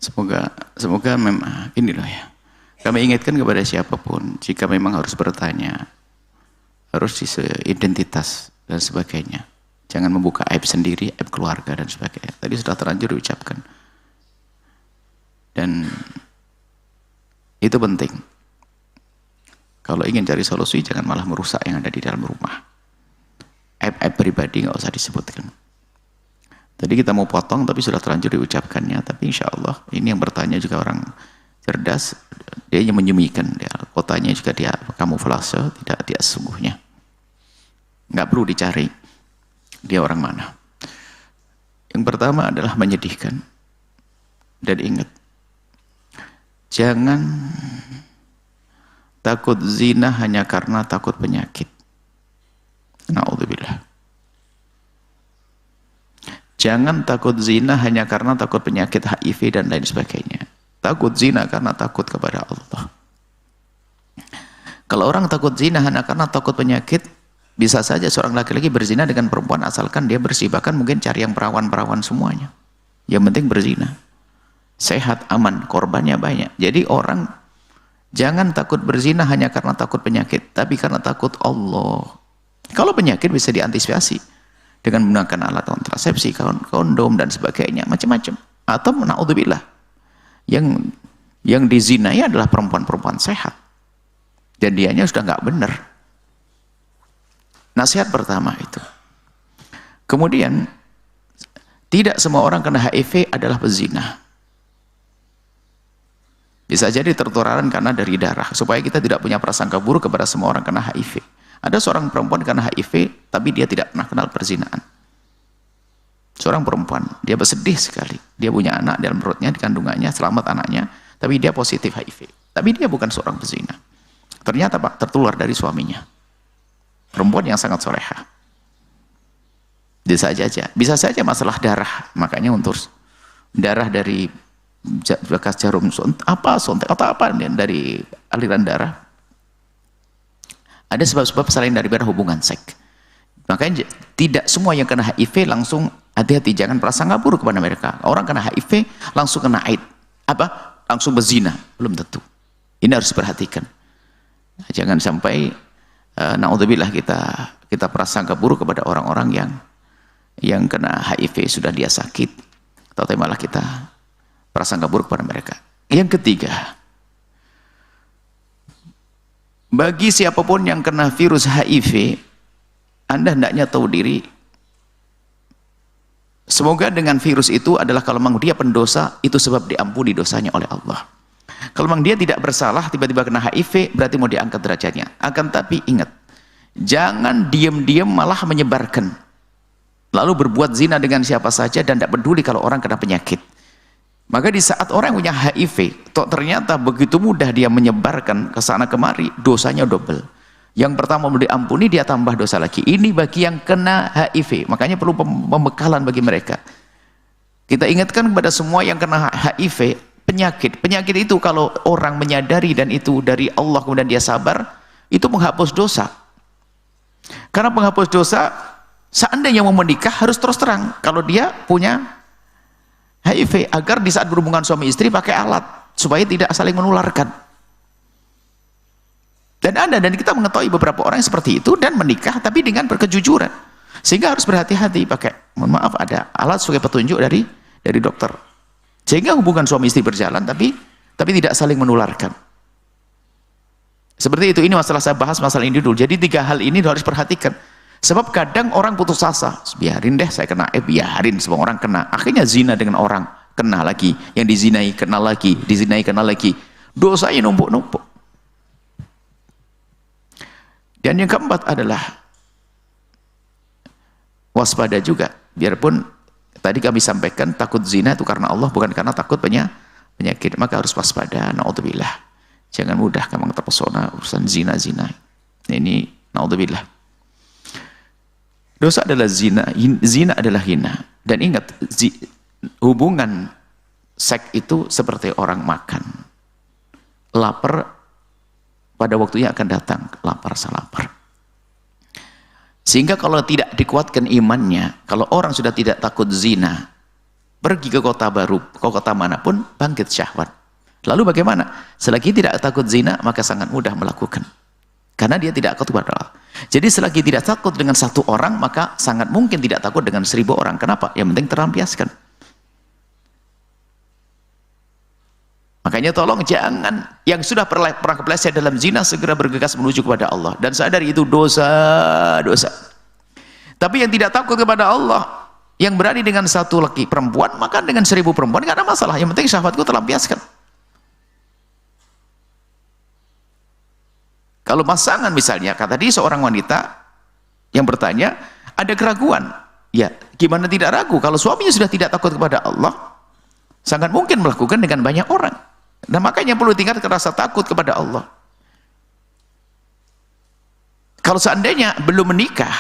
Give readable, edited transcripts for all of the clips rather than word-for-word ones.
Semoga memang ini loh ya. Kami ingatkan kepada siapapun, jika memang harus bertanya, harus identitas dan sebagainya. Jangan membuka aib sendiri, aib keluarga dan sebagainya. Tadi sudah terlanjur diucapkan. Dan itu penting. Kalau ingin cari solusi, jangan malah merusak yang ada di dalam rumah. Aib-aib pribadi nggak usah disebutkan. Tadi kita mau potong, tapi sudah terlanjur diucapkannya. Tapi insya Allah, ini yang bertanya juga orang cerdas, dia yang menyembunyikan, dia kotanya juga dia kamuflase, tidak dia sesungguhnya. Nggak perlu dicari dia orang mana. Yang pertama adalah menyedihkan. Dan ingat, jangan takut zina hanya karena takut penyakit. Na'udzubillah. Jangan takut zina hanya karena takut penyakit HIV dan lain sebagainya. Takut zina karena takut kepada Allah. Kalau orang takut zina hanya karena takut penyakit, bisa saja seorang laki-laki berzina dengan perempuan asalkan dia bersih. Bahkan mungkin cari yang perawan-perawan semuanya. Yang penting berzina. Sehat, aman, korbannya banyak. Jadi orang jangan takut berzina hanya karena takut penyakit, tapi karena takut Allah. Kalau penyakit bisa diantisipasi dengan menggunakan alat kontrasepsi, kondom dan sebagainya, macam-macam. Atau na'udzubillah, yang dizinai adalah perempuan-perempuan sehat dan dianya sudah nggak benar. Nasihat pertama itu. Kemudian, tidak semua orang kena HIV adalah pezina. Bisa jadi tertularan karena dari darah, supaya kita tidak punya prasangka buruk kepada semua orang kena HIV. Ada seorang perempuan kena HIV, tapi dia tidak pernah kenal perzinaan. Seorang perempuan, dia bersedih sekali. Dia punya anak dalam perutnya, di kandungannya, selamat anaknya, tapi dia positif HIV. Tapi dia bukan seorang pezina. Ternyata Pak, tertular dari suaminya. Perempuan yang sangat soleha. Bisa saja masalah darah, makanya untuk darah dari bekas jarum sontek atau apa dari aliran darah, ada sebab-sebab selain daripada hubungan seks. Makanya tidak semua yang kena HIV langsung hati-hati, jangan prasangka buruk kepada mereka. Orang kena HIV langsung kena AIDS, langsung berzina, belum tentu. Ini harus diperhatikan. Jangan sampai naudzubillah kita prasangka buruk kepada orang-orang yang kena HIV sudah dia sakit, atau malah kita prasangka buruk pada mereka. Yang ketiga, bagi siapapun yang kena virus HIV, Anda hendaknya tahu diri. Semoga dengan virus itu adalah kalau memang dia pendosa, itu sebab diampuni dosanya oleh Allah. Kalau memang dia tidak bersalah, tiba-tiba kena HIV, berarti mau diangkat derajatnya. Akan tapi ingat, jangan diam-diam malah menyebarkan. Lalu berbuat zina dengan siapa saja dan tidak peduli kalau orang kena penyakit. Maka di saat orang punya HIV, ternyata begitu mudah dia menyebarkan ke sana kemari, dosanya double. Yang pertama mau diampuni, dia tambah dosa lagi. Ini bagi yang kena HIV, makanya perlu pembekalan bagi mereka. Kita ingatkan kepada semua yang kena HIV, penyakit itu kalau orang menyadari dan itu dari Allah kemudian dia sabar, itu menghapus dosa. Karena penghapus dosa, seandainya mau menikah harus terus terang kalau dia punya HIV, agar di saat berhubungan suami istri pakai alat supaya tidak saling menularkan. Dan kita mengetahui beberapa orang yang seperti itu dan menikah tapi dengan berkejujuran, sehingga harus berhati-hati pakai, mohon maaf, ada alat sebagai petunjuk dari dokter, sehingga hubungan suami istri berjalan tapi tidak saling menularkan. Seperti itu. Ini masalah, saya bahas masalah ini dulu. Jadi 3 hal ini harus perhatikan. Sebab kadang orang putus asa, biarin deh saya kena, biarin semua orang kena. Akhirnya zina dengan orang, kena lagi. Yang dizinai kena lagi, dizinai kena lagi. Dosanya numpuk-numpuk. Dan yang keempat adalah waspada juga. Biarpun tadi kami sampaikan takut zina itu karena Allah, bukan karena takut penyakit. Maka harus waspada, na'udzubillah. Jangan mudah kamu terpesona urusan zina-zina. Ini na'udzubillah. Dosa adalah zina, zina adalah hina. Dan ingat, hubungan seks itu seperti orang makan. Lapar, pada waktunya akan datang, lapar salapar. Sehingga kalau tidak dikuatkan imannya, kalau orang sudah tidak takut zina, pergi ke kota baru, ke kota manapun, bangkit syahwat. Lalu bagaimana? Selagi tidak takut zina, maka sangat mudah melakukan. Karena dia tidak takut kepada Allah. Jadi selagi tidak takut dengan satu orang, maka sangat mungkin tidak takut dengan 1000 orang. Kenapa? Yang penting terlampiaskan. Makanya tolong jangan yang sudah pernah kepleset dalam zina segera bergegas menuju kepada Allah dan sadari itu dosa. Tapi yang tidak takut kepada Allah, yang berani dengan satu laki perempuan, maka dengan 1000 perempuan tidak ada masalah. Yang penting syahwatku terlampiaskan. Kalau pasangan misalnya, kata tadi seorang wanita yang bertanya, ada keraguan. Ya, gimana tidak ragu? Kalau suaminya sudah tidak takut kepada Allah, sangat mungkin melakukan dengan banyak orang. Nah makanya perlu tingkat rasa takut kepada Allah. Kalau seandainya belum menikah,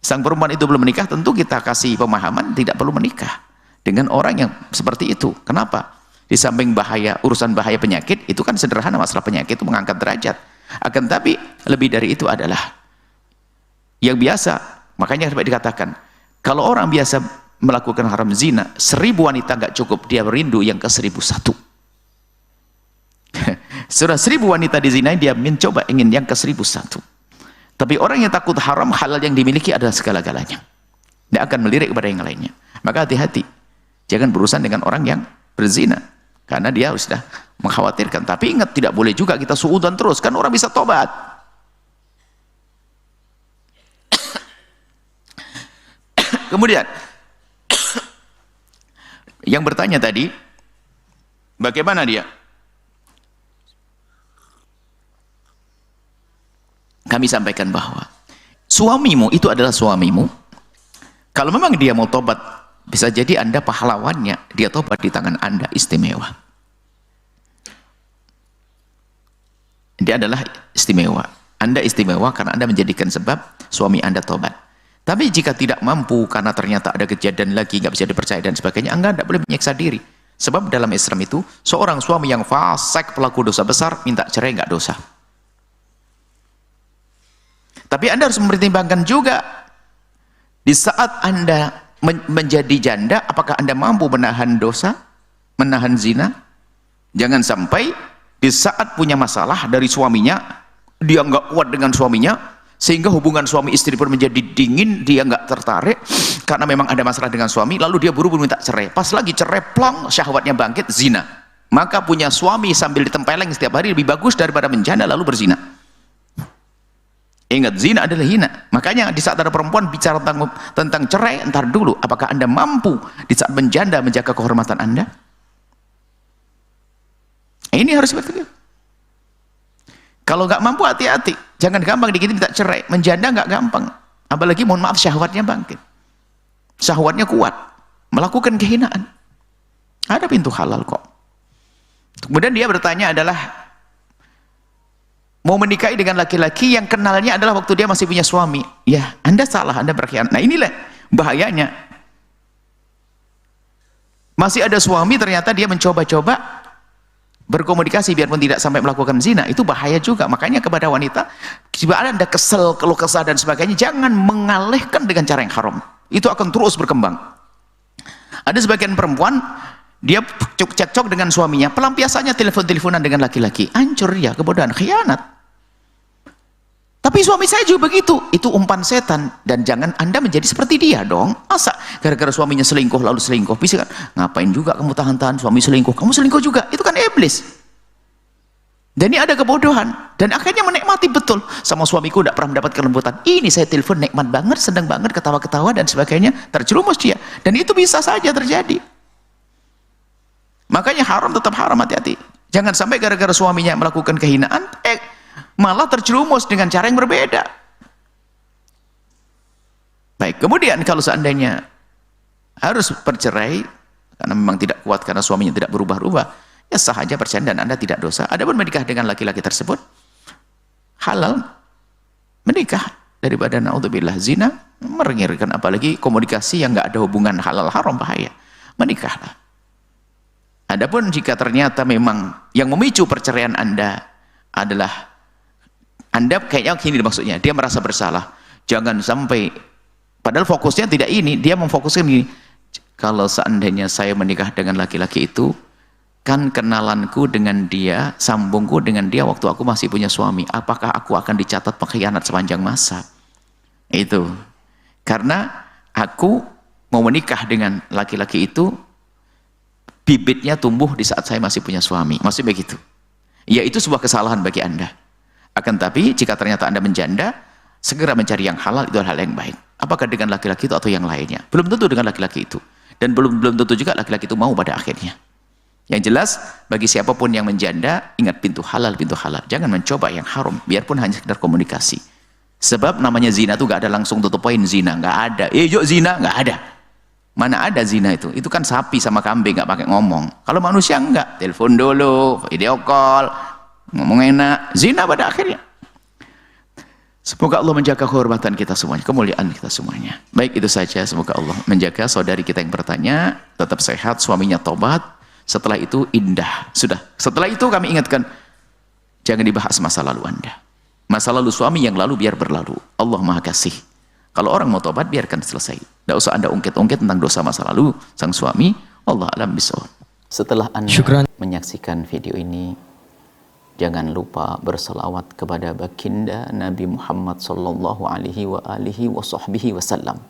sang perempuan itu belum menikah, tentu kita kasih pemahaman tidak perlu menikah dengan orang yang seperti itu. Kenapa? Di samping bahaya, urusan bahaya penyakit, itu kan sederhana, masalah penyakit itu mengangkat derajat. Akan tapi lebih dari itu adalah yang biasa. Makanya sampai dikatakan, kalau orang biasa melakukan haram zina, 1000 wanita nggak cukup, dia merindu yang ke 1001. Sudah 1000 wanita dizinai, dia mencoba ingin yang ke 1001. Tapi orang yang takut haram, halal yang dimiliki adalah segala-galanya. Dia akan melirik kepada yang lainnya. Maka hati-hati, jangan berurusan dengan orang yang berzina, karena dia sudah mengkhawatirkan. Tapi ingat, tidak boleh juga kita suudzon terus, kan orang bisa tobat. Kemudian yang bertanya tadi, bagaimana dia? Kami sampaikan bahwa suamimu itu adalah suamimu. Kalau memang dia mau tobat, bisa jadi Anda pahlawannya, dia tobat di tangan Anda, istimewa. Dia adalah istimewa. Anda istimewa karena Anda menjadikan sebab suami Anda tobat. Tapi jika tidak mampu karena ternyata ada kejadian lagi, nggak bisa dipercaya dan sebagainya, Anda tidak boleh menyiksa diri. Sebab dalam Islam itu, seorang suami yang fasik, pelaku dosa besar, minta cerai nggak dosa. Tapi Anda harus mempertimbangkan juga, di saat Anda menjadi janda, apakah Anda mampu menahan dosa, menahan zina? Jangan sampai di saat punya masalah dari suaminya, dia nggak kuat dengan suaminya, sehingga hubungan suami istri pun menjadi dingin, dia nggak tertarik, karena memang ada masalah dengan suami, lalu dia buru-buru minta cerai. Pas lagi cerai, plong, syahwatnya bangkit, zina. Maka punya suami sambil ditempeleng setiap hari lebih bagus daripada menjanda lalu berzina. Ingat, zina adalah hina. Makanya di saat ada perempuan bicara tentang cerai, entar dulu, apakah Anda mampu di saat menjanda menjaga kehormatan Anda? Ini harus betul. Kalau nggak mampu, hati-hati. Jangan gampang dikit minta cerai. Menjanda nggak gampang. Apalagi mohon maaf, syahwatnya bangkit. Syahwatnya kuat. Melakukan kehinaan. Ada pintu halal kok. Kemudian dia bertanya adalah, mau menikahi dengan laki-laki yang kenalnya adalah waktu dia masih punya suami. Ya, Anda salah, Anda berkhianat. Nah inilah bahayanya. Masih ada suami, ternyata dia mencoba-coba berkomunikasi biarpun tidak sampai melakukan zina. Itu bahaya juga. Makanya kepada wanita, jika Anda kesel, keluh kesah dan sebagainya, jangan mengalihkan dengan cara yang haram. Itu akan terus berkembang. Ada sebagian perempuan, dia cekcok dengan suaminya, pelampiasannya telepon-teleponan dengan laki-laki, hancur dia, kebodohan, khianat. Tapi suami saya juga begitu, itu umpan setan. Dan jangan Anda menjadi seperti dia dong. Masa gara-gara suaminya selingkuh lalu selingkuh, bisa kan, ngapain juga kamu tahan-tahan suami selingkuh, kamu selingkuh juga, itu kan iblis. Dan ini ada kebodohan, dan akhirnya menikmati betul, sama suamiku tidak pernah mendapat kelembutan, ini saya telepon nikmat banget, senang banget, ketawa-ketawa dan sebagainya, terjerumus dia. Dan itu bisa saja terjadi. Makanya haram tetap haram, hati-hati. Jangan sampai gara-gara suaminya melakukan kehinaan, malah terjerumus dengan cara yang berbeda. Baik, kemudian kalau seandainya harus bercerai, karena memang tidak kuat karena suaminya tidak berubah-ubah, ya sah saja perceraian dan Anda tidak dosa. Adapun menikah dengan laki-laki tersebut, halal menikah daripada naudzubillah zina, mengerikan. Apalagi komunikasi yang nggak ada hubungan halal haram, bahaya. Menikahlah. Adapun jika ternyata memang yang memicu perceraian Anda adalah Anda kayaknya gini maksudnya, dia merasa bersalah. Jangan sampai, padahal fokusnya tidak ini, dia memfokuskan gini, kalau seandainya saya menikah dengan laki-laki itu, kan kenalanku dengan dia, sambungku dengan dia waktu aku masih punya suami. Apakah aku akan dicatat pengkhianat sepanjang masa? Itu. Karena aku mau menikah dengan laki-laki itu, bibitnya tumbuh di saat saya masih punya suami. Maksudnya begitu. Ya, itu sebuah kesalahan bagi Anda. Akan tapi, jika ternyata Anda menjanda, segera mencari yang halal, itu hal yang baik. Apakah dengan laki-laki itu atau yang lainnya? Belum tentu dengan laki-laki itu. Dan belum tentu juga laki-laki itu mau pada akhirnya. Yang jelas, bagi siapapun yang menjanda, ingat pintu halal, pintu halal. Jangan mencoba yang haram, biarpun hanya sekedar komunikasi. Sebab namanya zina itu gak ada langsung tutup poin zina, gak ada. Yuk zina, gak ada. Mana ada zina itu? Itu kan sapi sama kambing, gak pakai ngomong. Kalau manusia enggak, telepon dulu, video call, ngomong enak, zina pada akhirnya. Semoga Allah menjaga kehormatan kita semuanya, kemuliaan kita semuanya. Baik, itu saja. Semoga Allah menjaga saudari kita yang bertanya, tetap sehat, suaminya tobat. Setelah itu indah. Sudah. Setelah itu kami ingatkan, jangan dibahas masa lalu Anda. Masa lalu suami yang lalu biar berlalu. Allah Maha Kasih. Kalau orang mau tobat, biarkan selesai. Tidak usah Anda ungkit-ungkit tentang dosa masa lalu sang suami. Allah alam bisawab. Setelah Anda menyaksikan video ini, jangan lupa berselawat kepada baginda Nabi Muhammad sallallahu alaihi wa alihi wa sahbihi wasallam.